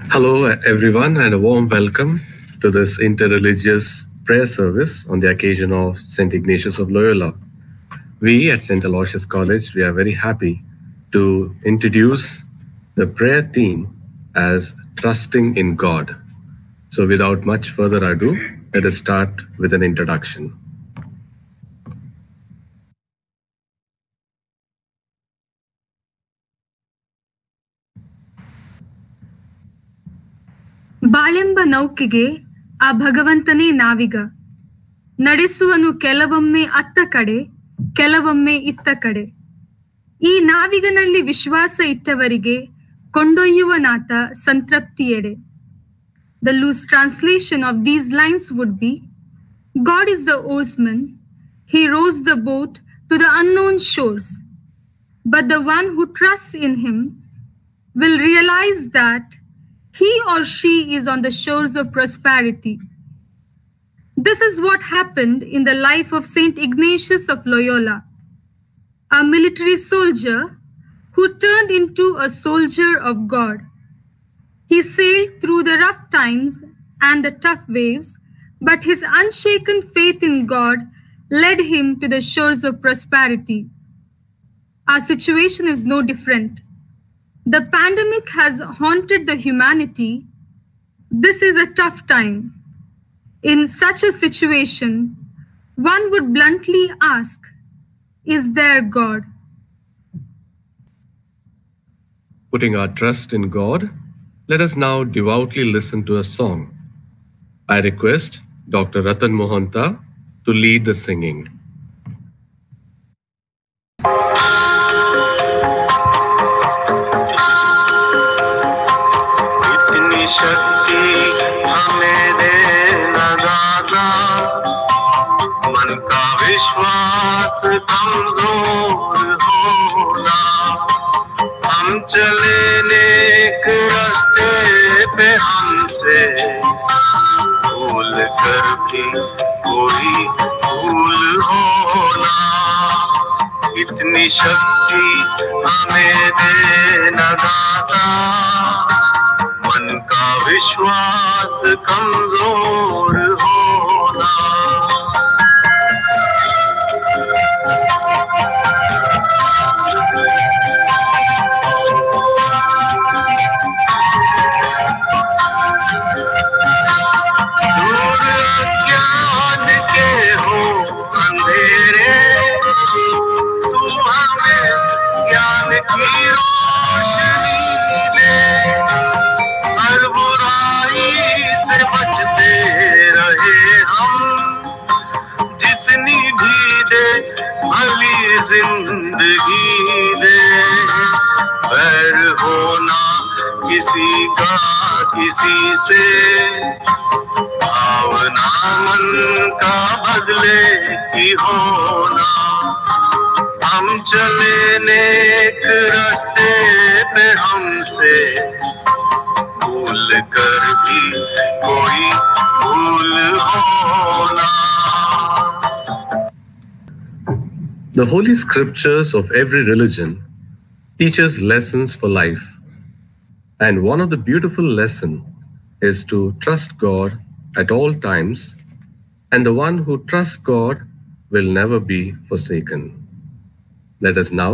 Hello, everyone, and a warm welcome to this interreligious prayer service on the occasion of St. Ignatius of Loyola. We at St. Aloysius College, we are very happy to introduce the prayer theme as trusting in God. So without much further ado, let us start with an introduction. ಬಾಳೆಂಬ ನೌಕೆಗೆ ಆ ಭಗವಂತನೇ ನಾವಿಗ, ನಡೆಸುವನು ಕೆಲವೊಮ್ಮೆ ಅತ್ತ ಕಡೆ ಕೆಲವೊಮ್ಮೆ ಇತ್ತ ಕಡೆ. ಈ ನಾವಿಗನಲ್ಲಿ ವಿಶ್ವಾಸ ಇಟ್ಟವರಿಗೆ ಕೊಂಡೊಯ್ಯುವನಾತ ಸಂತೃಪ್ತಿಯೆಡೆ. The loose translation of these lines would be, God is the oarsman, he rows the boat to the unknown shores. But the one who trusts in him will realize that he or she is on the shores of prosperity. This is what happened in the life of St. Ignatius of Loyola, a military soldier who turned into a soldier of God. He sailed through the rough times and the tough waves, but his unshaken faith in God led him to the shores of prosperity. Our situation is no different. The pandemic has haunted the humanity. This is a tough time. In such a situation, one would bluntly ask, is there God? Putting our trust in God, let us now devoutly listen to a song. I request Dr. Ratan Mohanta to lead the singing. शक्ति हमें देना दाता, मन का विश्वास कमजोर होना, हम चले नेक रास्ते पे हमसे भूल कर भी कोई भूल होना, इतनी शक्ति हमें देना दाता, मन का विश्वास कमजोर होना। दूर अज्ञान के हो अंधेरे, तू हमें ज्ञान की रोशनी दे, हर बुराई से बचते रहे हम, जितनी भी दे भली जिंदगी दे, बैर होना किसी का किसी से, भावना मन का बदले की होना, हम चले नेक रास्ते पे हमसे भूल कर भी कोई भूल होना। The holy scriptures of every religion teach us lessons for life. And one of the beautiful lessons is to trust God at all times, and the one who trusts God will never be forsaken. Let us now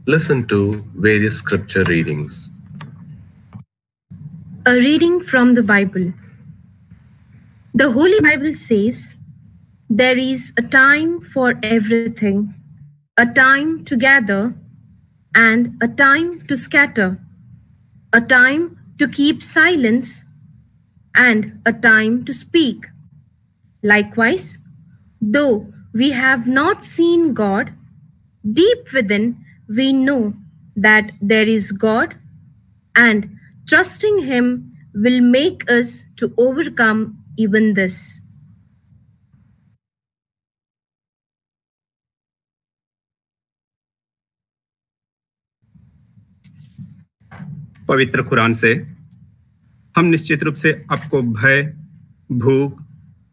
listen to various scripture readings. A reading from the Bible. The Holy Bible says, there is a time for everything, a time to gather and a time to scatter, a time to keep silence and a time to speak. Likewise, though we have not seen God, deep within we know that there is God, and trusting him will make us to overcome even this. पवित्र कुरान से हम निश्चित रूप से आपको भय, भूख,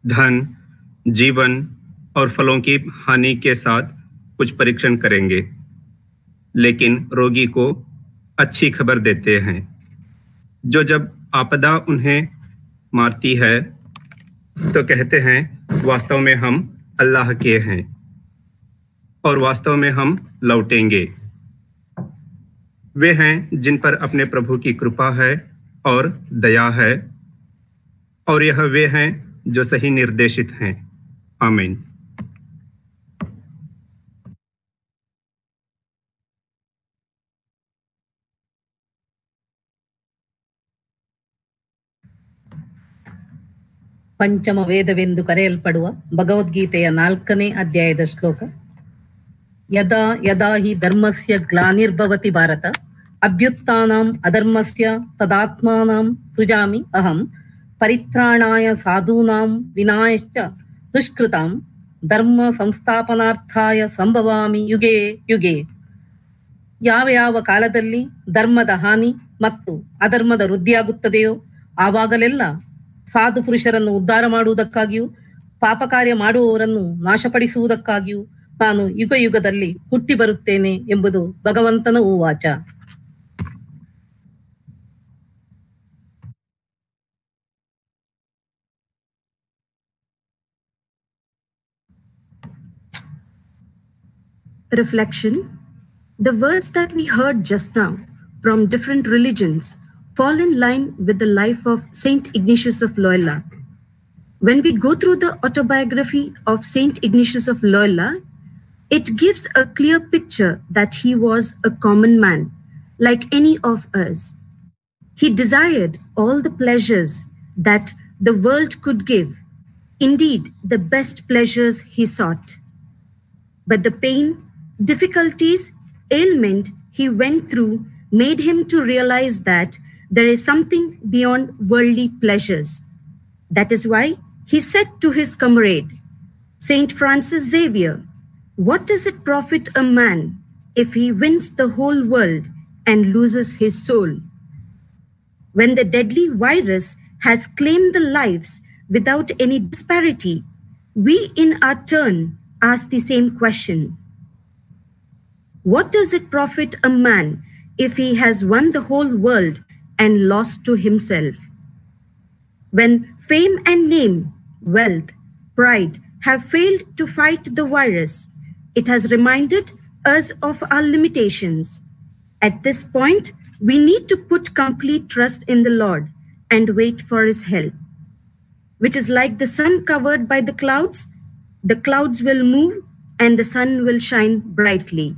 धन, जीवन और फलों की हानि के साथ कुछ परीक्षण करेंगे, लेकिन रोगी को अच्छी खबर देते हैं, जो जब आपदा उन्हें मारती है तो कहते हैं वास्तव में हम अल्लाह के हैं और वास्तव में हम लौटेंगे। वे हैं जिन पर अपने प्रभु की कृपा है और दया है, और यह वे हैं जो सही निर्देशित हैं। आमीन। ಪಂಚಮ ವೇದವೆಂದು ಕರೆಯಲ್ಪಡುವ ಭಗವದ್ಗೀತೆಯ 4ನೇ ಅಧ್ಯಾಯದ ಶ್ಲೋಕ. ಯದಾ ಯದಾ ಹಿ ಧರ್ಮಸ್ಯ ಗ್ಲಾನಿರ್ಭವತಿ ಭಾರತ ಅಭ್ಯುತ್ಥಾನಂ ಅಧರ್ಮಸ್ಯ ತದಾತ್ಮಾನಂ ಸೃಜಾಮಿ ಅಹಂ ಪರಿತ್ರಾಣಾಯ ಸಾಧೂನಾಂ ವಿನಾಶಶ್ಚ ದುಷ್ಕೃತಾಂ ಧರ್ಮ ಸಂಸ್ಥಾಪನಾರ್ಥಾಯ ಸಂಭವಾಮಿ ಯುಗೆ ಯುಗೆ. ಯಾವ ಯಾವ ಕಾಲದಲ್ಲಿ ಧರ್ಮದ ಹಾನಿ ಮತ್ತು ಅಧರ್ಮದ ವೃದ್ಧಿಯಾಗುತ್ತದೆಯೋ ಆವಾಗಲೆಲ್ಲ ಸಾಧು ಪುರುಷರನ್ನು ಉದ್ಧಾರ ಮಾಡುವುದಕ್ಕಾಗಿಯೂ ಪಾಪ ಕಾರ್ಯ ಮಾಡುವವರನ್ನು ನಾಶಪಡಿಸುವುದಕ್ಕಾಗಿಯೂ ನಾನು ಯುಗ ಯುಗದಲ್ಲಿ ಹುಟ್ಟಿ ಬರುತ್ತೇನೆ ಎಂಬುದು ಭಗವಂತನ ಉವಾಚ. Reflection. The words that we heard just now from different religions fall in line with the life of Saint Ignatius of Loyola. When we go through the autobiography of Saint Ignatius of Loyola, it gives a clear picture that he was a common man, like any of us. He desired all the pleasures that the world could give, indeed the best pleasures he sought. But the pain, difficulties, ailment he went through made him to realize that there is something beyond worldly pleasures. That is why he said to his comrade, Saint Francis Xavier, "What does it profit a man if he wins the whole world and loses his soul?" When the deadly virus has claimed the lives without any disparity, we in our turn ask the same question. What does it profit a man if he has won the whole world and lost to himself? When fame and name, wealth, pride have failed to fight the virus, it has reminded us of our limitations. At this point, we need to put complete trust in the Lord and wait for his help, which is like the sun covered by the clouds will move and the sun will shine brightly.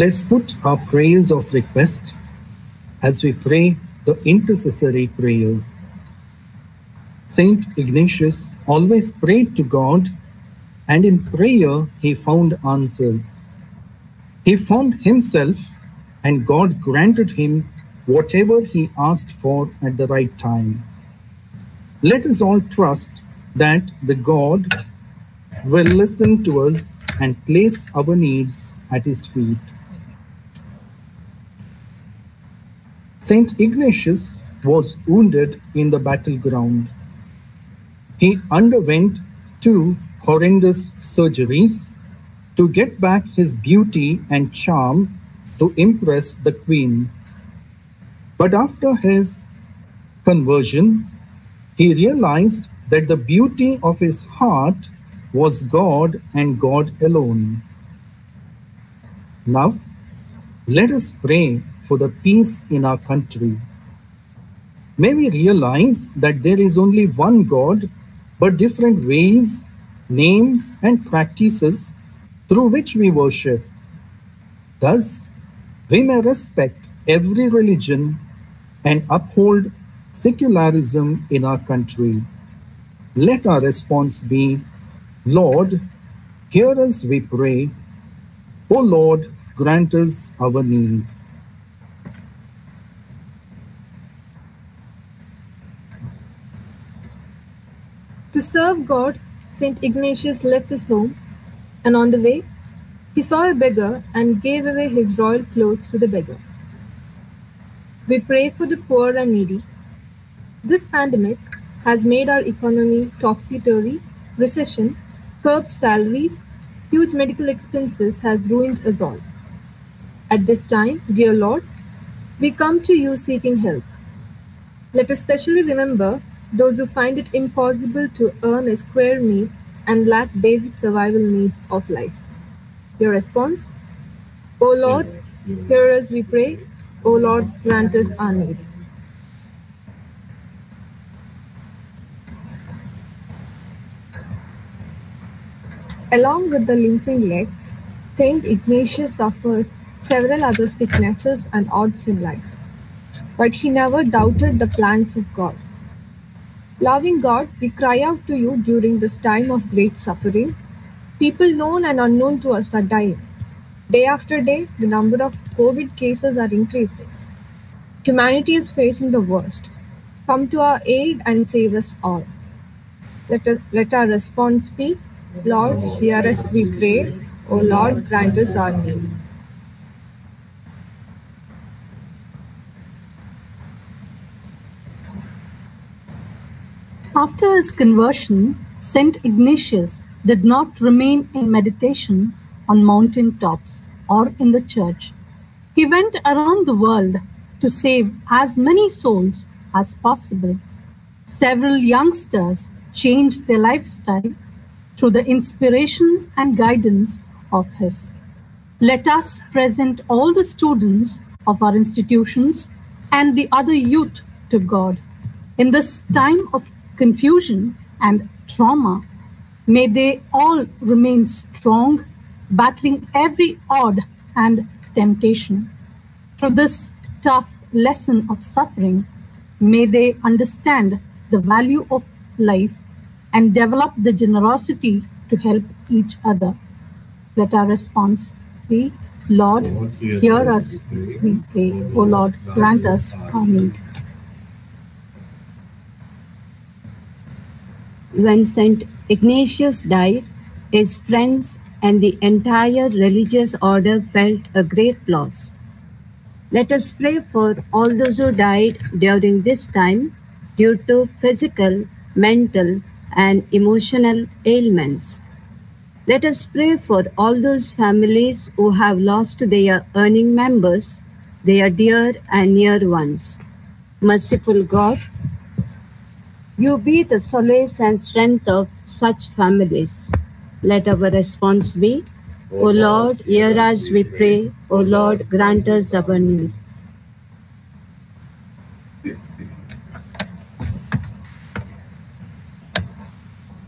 Let's put our prayers of request as we pray the intercessory prayers. Saint Ignatius always prayed to God, and in prayer he found answers. He found himself, and God granted him whatever he asked for at the right time. Let us all trust that the God will listen to us and place our needs at his feet. Saint Ignatius was wounded in the battleground. He underwent 2 horrendous surgeries to get back his beauty and charm to impress the queen. But after his conversion, he realized that the beauty of his heart was God and God alone. Now, let us pray for the peace in our country. May we realize that there is only one God, but different ways, names, and practices through which we worship. Thus, we may respect every religion and uphold secularism in our country. Let our response be, Lord, hear us, we pray. O Lord, grant us our need. To serve God, St. Ignatius left his home, and on the way, he saw a beggar and gave away his royal clothes to the beggar. We pray for the poor and needy. This pandemic has made our economy topsy-turvy, recession, curbed salaries, huge medical expenses has ruined us all. At this time, dear Lord, we come to you seeking help. Let us especially remember those who find it impossible to earn a square meal and lack basic survival needs of life. Your response? O Lord, hear us, we pray. O Lord, grant us our need. Along with the limping leg, Saint Ignatius suffered several other sicknesses and odds in life, but he never doubted the plans of God. Loving God, we cry out to you during this time of great suffering. People known and unknown to us are dying. Day after day, the number of COVID cases are increasing. Humanity is facing the worst. Come to our aid and save us all. Let our response be, Lord, hear us, we pray. O Lord, grant us our need. After his conversion, Saint Ignatius did not remain in meditation on mountain tops or in the church. He went around the world to save as many souls as possible. Several youngsters changed their lifestyle through the inspiration and guidance of his. Let us present all the students of our institutions and the other youth to God. In this time of confusion and trauma, may they all remain strong, battling every odd and temptation. Through this tough lesson of suffering, may they understand the value of life and develop the generosity to help each other. Let our response be, Lord, hear us, we pray. O Lord, grant us our need. When Saint Ignatius died, his friends and the entire religious order felt a great loss. Let us pray for all those who died during this time due to physical, mental, and emotional ailments. Let us pray for all those families who have lost their earning members, their dear and near ones. Merciful God, you be the solace and strength of such families. Let our response be, O Lord, hear us, we pray. O Lord, grant us our need.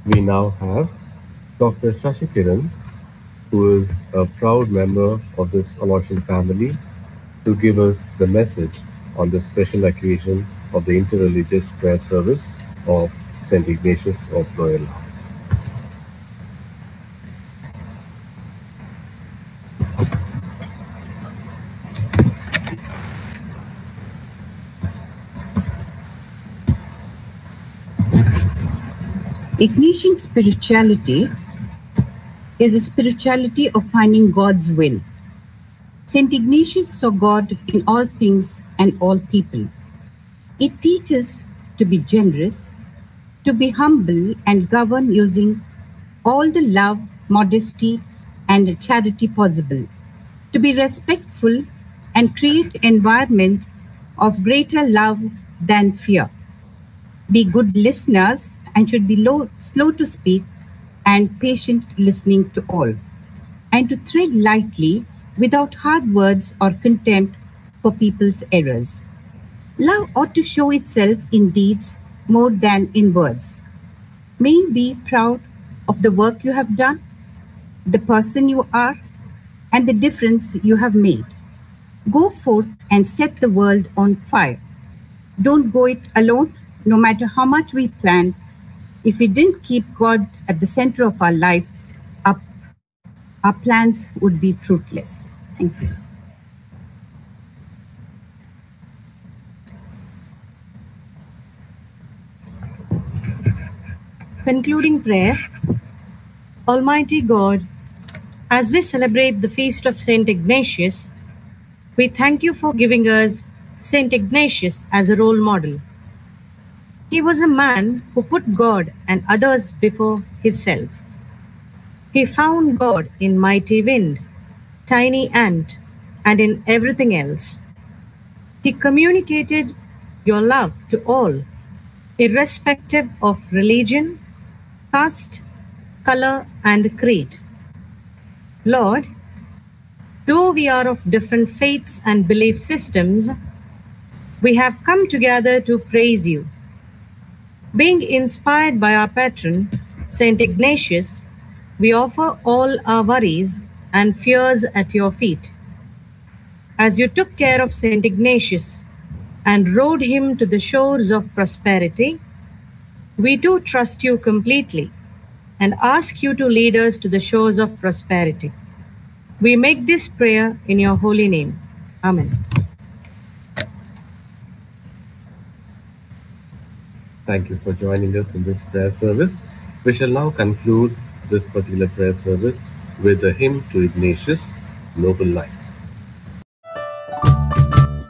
We now have Dr. Shashi Kiran, who is a proud member of this Aloysian family, to give us the message on the special occasion of the interreligious prayer service of St. Ignatius of Loyola. Ignatian spirituality is a spirituality of finding God's will. St. Ignatius saw God in all things and all people. It teaches to be generous, to be humble and govern using all the love, modesty, and charity possible, to be respectful and create environment of greater love than fear. Be good listeners and should be slow to speak and patient listening to all, and to tread lightly without hard words or contempt for people's errors. Love ought to show itself in deeds more than in words. May you be proud of the work you have done, the person you are, and the difference you have made. Go forth and set the world on fire. Don't go it alone, no matter how much we plan. If we didn't keep God at the center of our life, our plans would be fruitless. Thank you. Concluding prayer. Almighty God, as we celebrate the feast of Saint Ignatius, we thank you for giving us Saint Ignatius as a role model. He was a man who put God and others before himself. He found God in mighty wind, tiny ant, and in everything else. He communicated your love to all, irrespective of religion, caste, color, and creed. Lord, though we are of different faiths and belief systems, we have come together to praise you. Being inspired by our patron, Saint Ignatius, we offer all our worries and fears at your feet. As you took care of Saint Ignatius and rowed him to the shores of prosperity, we too trust you completely and ask you to lead us to the shores of prosperity. We make this prayer in your holy name. Amen. Thank you for joining us in this prayer service. We shall now conclude this particular prayer service with a hymn to Ignatius, Noble Knight.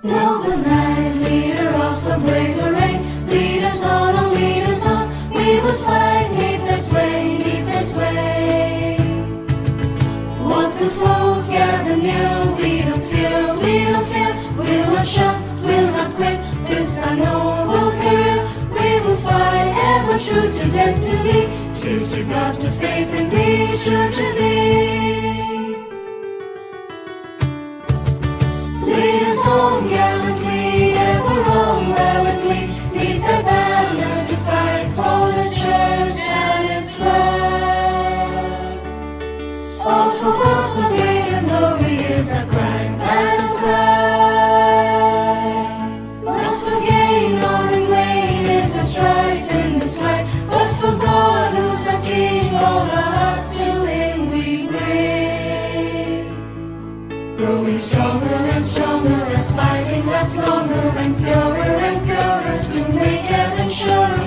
Noble Knight, leader of the brave array, lead us on, oh lead us on, we will fight, lead this way, lead this way. What the foes gather near, we don't fear, we don't fear, we'll not shut, we'll not quit, this our noble career, we will fight, ever true to death to thee, true to God, to faith in thee, true to thee. Lead us on gallantly, ever on valiantly, lead thy banner to fight for the church and its word. All for God so great and glory is our cry, battle cry. Not for gain nor in vain is the strife in this life, but for God who's the King, all our hearts to him we bring. Growing stronger and stronger as fighting lasts longer, and purer to make heaven surer.